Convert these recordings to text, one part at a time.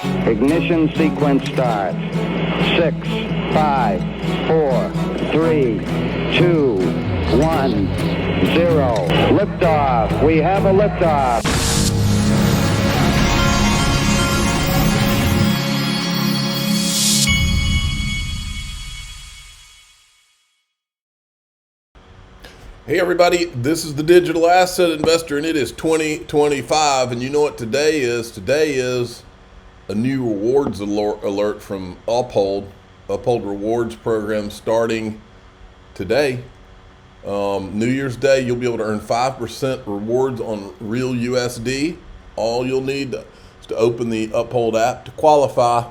Ignition sequence start. 6, 5, 4, 3, 2, 1, 0. Liftoff. We have a liftoff. Hey everybody, this is the Digital Asset Investor and it is 2025, and you know what today is? Today is a new rewards alert from Uphold. Uphold rewards program starting today. New Year's Day, you'll be able to earn 5% rewards on real USD. All you'll need is to open the Uphold app to qualify.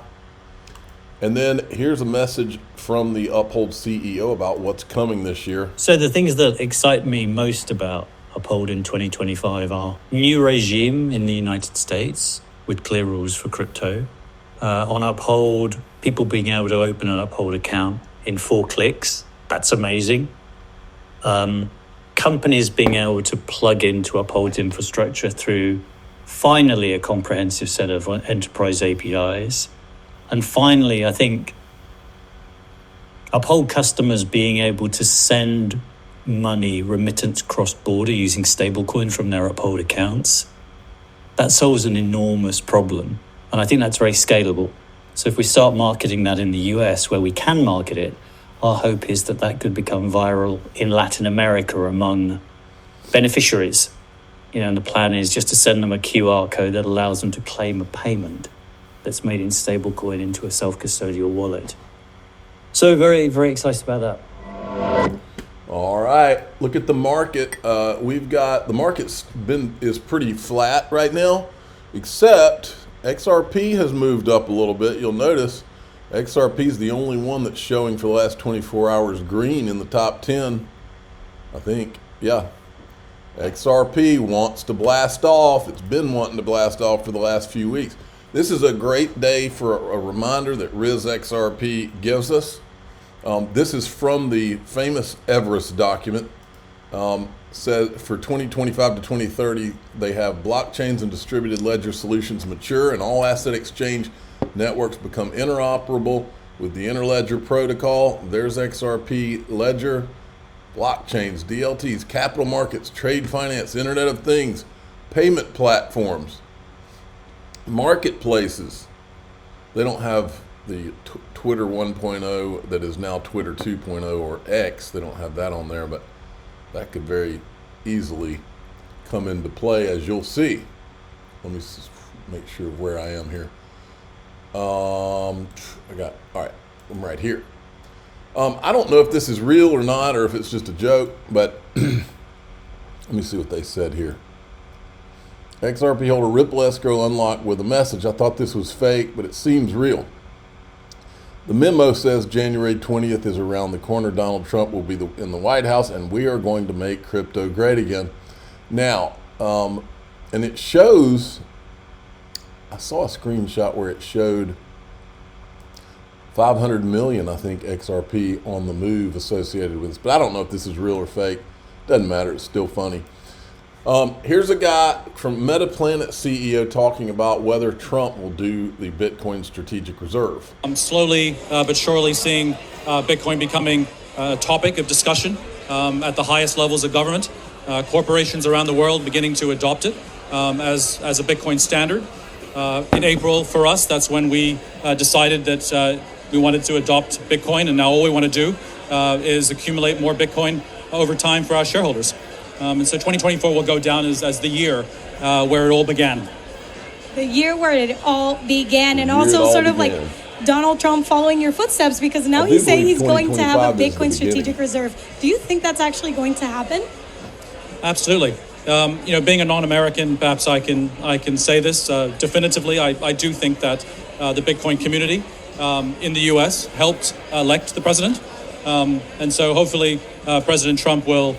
And then here's a message from the Uphold CEO about what's coming this year. So the things that excite me most about Uphold in 2025 are new regime in the United States with clear rules for crypto. On Uphold, people being able to open an Uphold account in 4 clicks. That's amazing. Companies being able to plug into Uphold's infrastructure through finally a comprehensive set of enterprise APIs. And finally, I think Uphold customers being able to send money remittance cross-border using stablecoin from their Uphold accounts, that solves an enormous problem. And I think that's very scalable. So if we start marketing that in the US where we can market it, our hope is that that could become viral in Latin America among beneficiaries. And the plan is just to send them a QR code that allows them to claim a payment that's made in stablecoin into a self-custodial wallet. So very, very excited about that. All right, look at the market. We've got, the market's is pretty flat right now, except XRP has moved up a little bit. You'll notice XRP is the only one that's showing for the last 24 hours green in the top 10, I think. Yeah, XRP wants to blast off. It's been wanting to blast off for the last few weeks. This is a great day for a reminder that XRP gives us. This is from the famous Everest document. Says for 2025 to 2030, they have blockchains and distributed ledger solutions mature and all asset exchange networks become interoperable with the Interledger protocol. There's XRP, ledger, blockchains, DLTs, capital markets, trade finance, Internet of Things, payment platforms, marketplaces. They don't have the Twitter 1.0 that is now Twitter 2.0 or X. They don't have that on there, but that could very easily come into play, as you'll see. Let me make sure of where I am here. All right, I'm right here. I don't know if this is real or not, or if it's just a joke, but let me see what they said here. XRP holder Ripple Escrow unlocked with a message. I thought this was fake, but it seems real. The memo says January 20th is around the corner. Donald Trump will be in the White House, and we are going to make crypto great again. Now, and it shows, I saw a screenshot where it showed 500 million, I think, XRP on the move associated with this. But I don't know if this is real or fake. Doesn't matter. It's still funny. Here's a guy from Metaplanet CEO talking about whether Trump will do the Bitcoin strategic reserve. I'm slowly but surely seeing Bitcoin becoming a topic of discussion at the highest levels of government. Corporations around the world beginning to adopt it as a Bitcoin standard. In April, for us, that's when we decided that we wanted to adopt Bitcoin, and now all we want to do is accumulate more Bitcoin over time for our shareholders. And so 2024 will go down as the year where it all began. The year where it all began, and also sort of like Donald Trump following your footsteps, because now he's saying he's going to have a Bitcoin strategic reserve. Do you think that's actually going to happen? Absolutely. Being a non-American, perhaps I can say this definitively. I do think that the Bitcoin community in the U.S. helped elect the president. And so hopefully President Trump will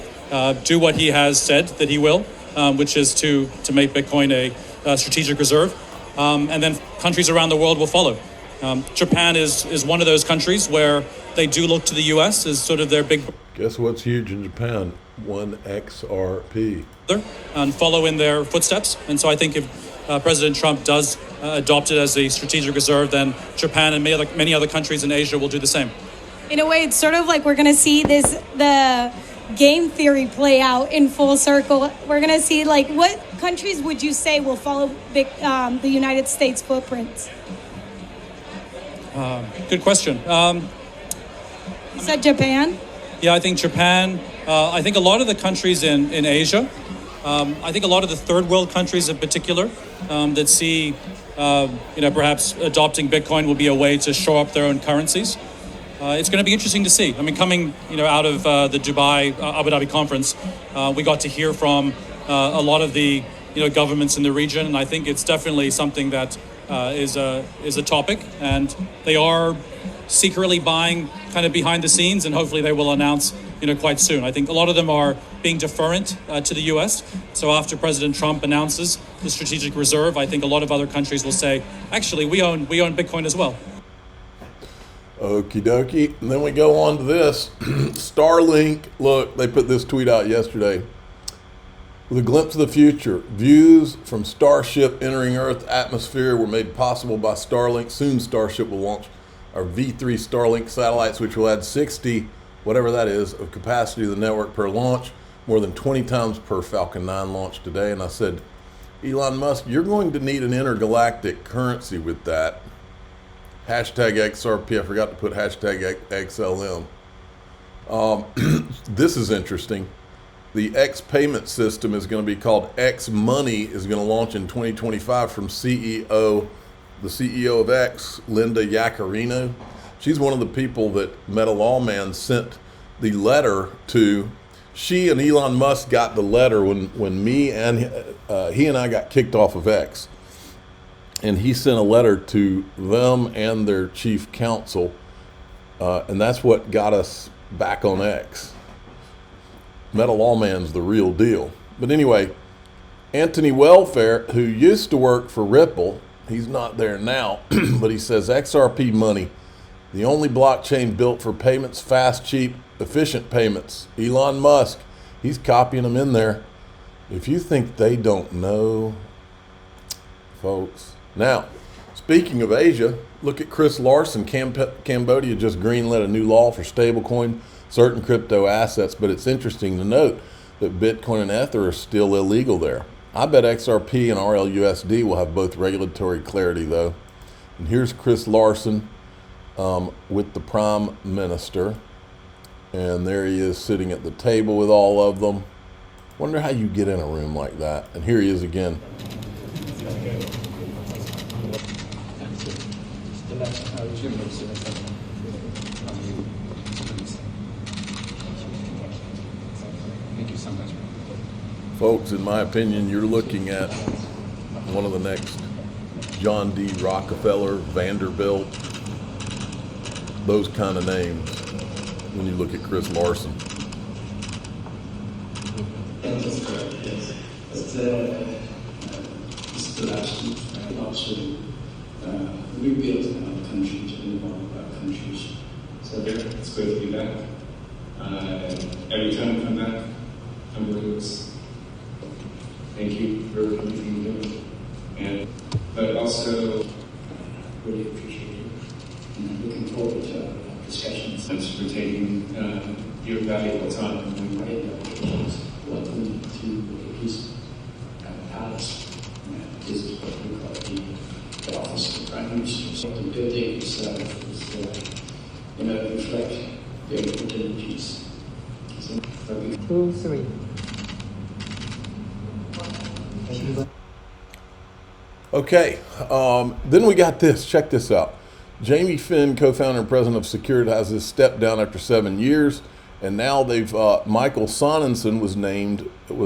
do what he has said that he will, which is to make Bitcoin a strategic reserve. And then countries around the world will follow. Japan is one of those countries where they do look to the U.S. as sort of their big... Guess what's huge in Japan? One XRP. And follow in their footsteps. And so I think if President Trump does adopted as a strategic reserve, then Japan and many other countries in Asia will do the same. In a way, it's sort of like we're going to see the game theory play out in full circle. We're going to see, like, what countries would you say will follow the United States footprints? Good question. You said Japan? Yeah, I think Japan. I think a lot of the countries in Asia. I think a lot of the third world countries in particular that see, perhaps adopting Bitcoin will be a way to shore up their own currencies. It's going to be interesting to see. I mean, coming, out of the Dubai, Abu Dhabi conference, we got to hear from a lot of the, governments in the region, and I think it's definitely something that is a topic, and they are secretly buying kind of behind the scenes, and hopefully they will announce, quite soon. I think a lot of them are being deferent to the U.S. So after President Trump announces the strategic reserve, I think a lot of other countries will say, actually, we own Bitcoin as well. Okie dokie. And then we go on to this. Starlink, look, they put this tweet out yesterday. With a glimpse of the future, views from Starship entering Earth's atmosphere were made possible by Starlink. Soon Starship will launch our V3 Starlink satellites, which will add 60, whatever that is, of capacity to the network per launch, more than 20 times per Falcon 9 launch today. And I said, Elon Musk, you're going to need an intergalactic currency with that. Hashtag XRP, I forgot to put hashtag XLM. This is interesting. The X payment system is going to be called X Money, is going to launch in 2025 from the CEO of X, Linda Yaccarino. She's one of the people that Meta Lawman sent the letter to. She and Elon Musk got the letter when he and I got kicked off of X. And he sent a letter to them and their chief counsel, and that's what got us back on X. Meta Lawman's the real deal. But anyway, Anthony Welfare, who used to work for Ripple, he's not there now, but he says XRP money, the only blockchain built for payments, fast, cheap, efficient payments. Elon Musk, he's copying them in there. If you think they don't know, folks. Now, speaking of Asia, look at Chris Larson. Cambodia just greenlit a new law for stablecoin, certain crypto assets, but it's interesting to note that Bitcoin and Ether are still illegal there. I bet XRP and RLUSD will have both regulatory clarity, though. And here's Chris Larson with the Prime Minister, and there he is sitting at the table with all of them. Wonder how you get in a room like that. And here he is again. Folks, in my opinion, you're looking at one of the next John D. Rockefeller, Vanderbilt, those kind of names when you look at Chris Larson. That's correct, yes. Mr. Ashton also rebuilt our country to involve our countries. So it's great to be back. Every time I come back, I'm with us. Thank you for everything you're doing. But also, really appreciate you. And I'm looking forward to our discussions. Thanks for taking your valuable time and welcome to his palace. This is what we call the office of the Prime Minister. So the building itself is, reflect the opportunities. So, 2, 3. Okay, then we got this. Check this out. Jamie Finn, co-founder and president of Securitize, has stepped down after 7 years, and now they've Michael Sonnensen was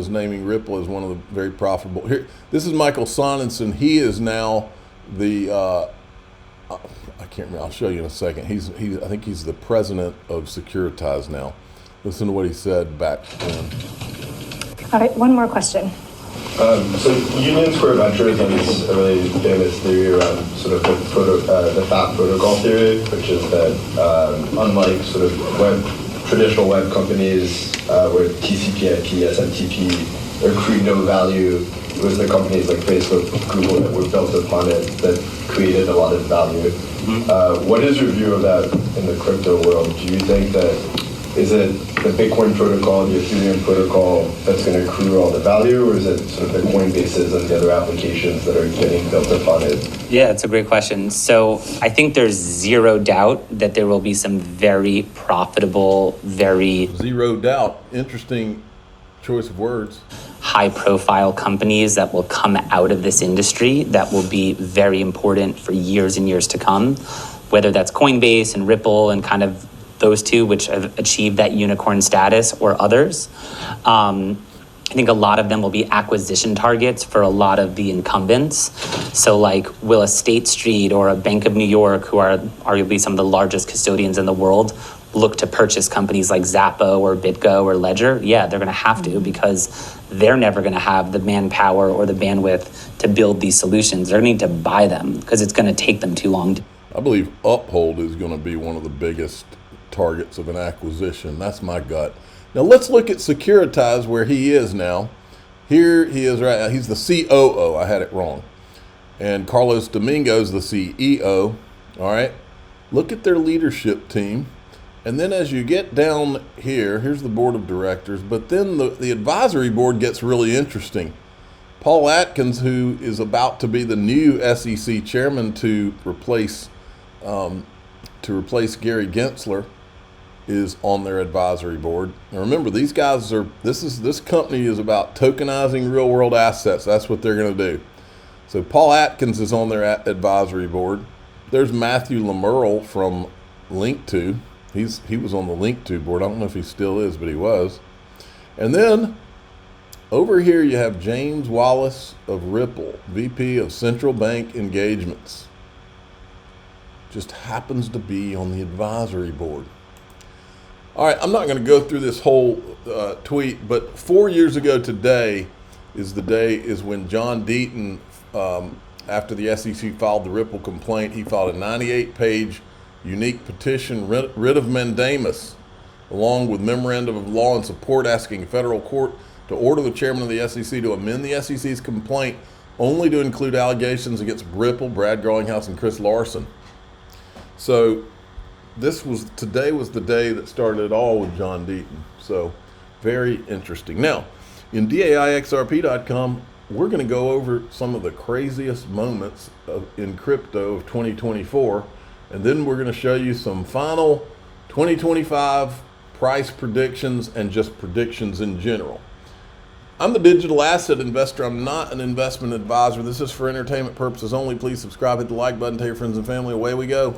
naming Ripple as one of the very profitable. Here, this is Michael Sonnensen. He is now the I can't remember. I'll show you in a second. I think he's the president of Securitize now. Listen to what he said back then. All right, one more question. So Union Square Ventures has a really famous theory around sort of the FAT protocol theory, which is that unlike sort of traditional web companies where TCP/IP, SMTP accrue no value it was the companies like Facebook, Google that were built upon it that created a lot of value. What is your view of that in the crypto world? Do you think that, is it the Bitcoin protocol, the Ethereum protocol that's going to accrue all the value, or is it sort of the Coinbases and the other applications that are getting built upon it? Yeah, it's a great question. So I think there's zero doubt that there will be some very profitable, very... Zero doubt. Interesting choice of words. High-profile companies that will come out of this industry that will be very important for years and years to come, whether that's Coinbase and Ripple and kind of those two which have achieved that unicorn status or others. I think a lot of them will be acquisition targets for a lot of the incumbents. So like, will a State Street or a Bank of New York, who are arguably some of the largest custodians in the world, look to purchase companies like Zappo or BitGo or Ledger? Yeah, they're gonna have to, because they're never gonna have the manpower or the bandwidth to build these solutions. They're gonna need to buy them because it's gonna take them too long. I believe Uphold is gonna be one of the biggest targets of an acquisition. That's my gut. Now let's look at Securitize, where he is now. Here he is right now. He's the COO. I had it wrong. And Carlos Domingo's the CEO. All right. Look at their leadership team. And then as you get down here, here's the board of directors. But then the advisory board gets really interesting. Paul Atkins, who is about to be the new SEC chairman to replace Gary Gensler, is on their advisory board. Now remember, these guys are, this company is about tokenizing real world assets. That's what they're going to do. So Paul Atkins is on their advisory board. There's Matthew Lemurl from Link2. He was on the Link2 board. I don't know if he still is, but he was. And then over here you have James Wallace of Ripple, VP of Central Bank Engagements. Just happens to be on the advisory board. All right, I'm not going to go through this whole tweet, but 4 years ago today is when John Deaton, after the SEC filed the Ripple complaint, he filed a 98-page unique petition, writ of mandamus, along with memorandum of law and support, asking a federal court to order the chairman of the SEC to amend the SEC's complaint only to include allegations against Ripple, Brad Garlinghouse, and Chris Larson. So today was the day that started it all with John Deaton. So very interesting. Now, in DAIXRP.com, we're going to go over some of the craziest moments in crypto of 2024. And then we're going to show you some final 2025 price predictions and just predictions in general. I'm the digital asset investor. I'm not an investment advisor. This is for entertainment purposes only. Please subscribe, hit the like button, tell your friends and family. Away we go.